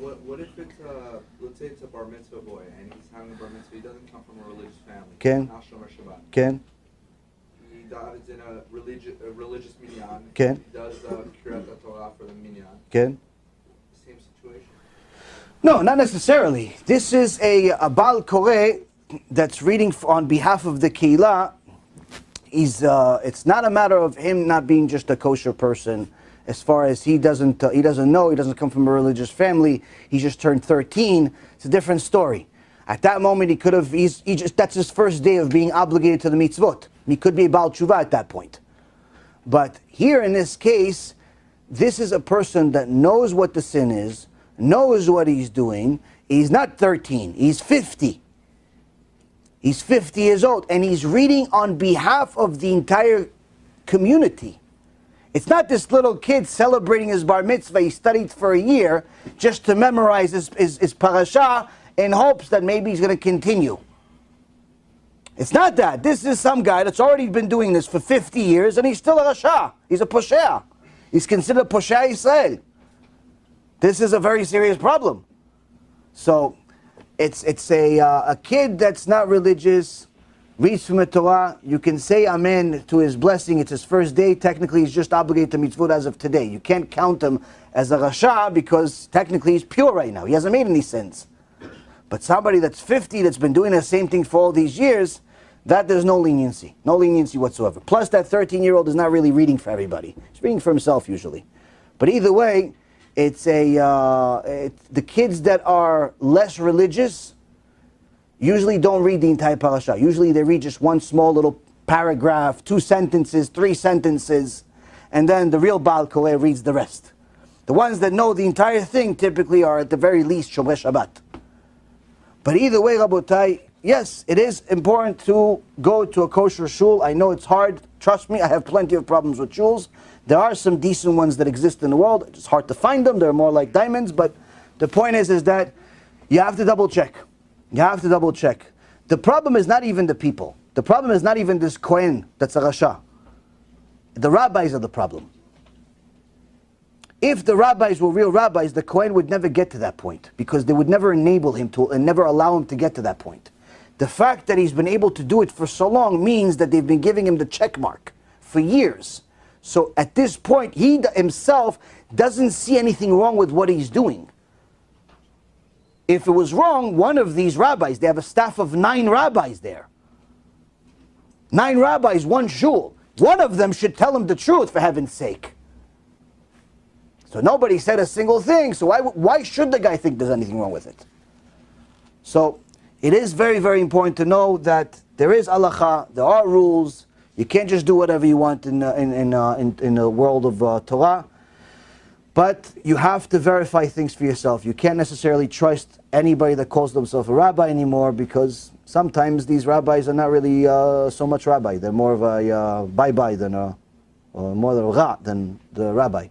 What if it's let's say it's a Bar Mitzvah boy and he's having a Bar Mitzvah, he doesn't come from a religious family. Ken? Not Shomer Shabbat. Ken? He dies in a religious minyan. Ken? He does Kirat Torah for the minyan. Ken? Same situation. No, not necessarily. This is a Baal Koreh that's reading on behalf of the Keilah. It's not a matter of him not being just a kosher person, as far as he doesn't know, he doesn't come from a religious family, he just turned 13. It's a different story. At that moment, he could have, that's his first day of being obligated to the mitzvot. He could be a Baal Tshuva at that point. But here in this case, this is a person that knows what the sin is, knows what he's doing. He's not 13, he's 50. He's 50 years old, and he's reading on behalf of the entire community. It's not this little kid celebrating his bar mitzvah. He studied for a year just to memorize his parasha in hopes that maybe he's going to continue. It's not that. This is some guy that's already been doing this for 50 years, and he's still a rasha. He's a poshea. He's considered a poshea Israel. This is a very serious problem. So it's a kid that's not religious, reads from the Torah. You can say amen to his blessing. It's his first day. Technically, he's just obligated to mitzvot as of today. You can't count him as a rasha because technically he's pure right now. He hasn't made any sins. But somebody that's 50, that's been doing the same thing for all these years, that there's no leniency. No leniency whatsoever. Plus, that 13-year-old is not really reading for everybody. He's reading for himself usually. But either way, it's the kids that are less religious usually don't read the entire parasha. Usually they read just one small little paragraph, 2 sentences, 3 sentences, and then the real Baal Koreh reads the rest. The ones that know the entire thing typically are at the very least Shomer Shabbat. But either way, Rabotai, yes, it is important to go to a kosher shul. I know it's hard. Trust me, I have plenty of problems with shuls. There are some decent ones that exist in the world. It's hard to find them. They're more like diamonds. But the point is that you have to double check. You have to double check. The problem is not even the people. The problem is not even this Kohen that's a rasha. The rabbis are the problem. If the rabbis were real rabbis, the Kohen would never get to that point because they would never enable him to and never allow him to get to that point. The fact that he's been able to do it for so long means that they've been giving him the check mark for years. So at this point, he himself doesn't see anything wrong with what he's doing. If it was wrong, one of these rabbis, they have a staff of 9 rabbis there. 9 rabbis, 1 shul. One of them should tell him the truth, for heaven's sake. So nobody said a single thing, so why should the guy think there's anything wrong with it? So it is very, very important to know that there is halacha, there are rules. You can't just do whatever you want in the world of Torah. But you have to verify things for yourself. You can't necessarily trust anybody that calls themselves a rabbi anymore because sometimes these rabbis are not really so much rabbi. They're more of a bye-bye than more of a ra than the rabbi.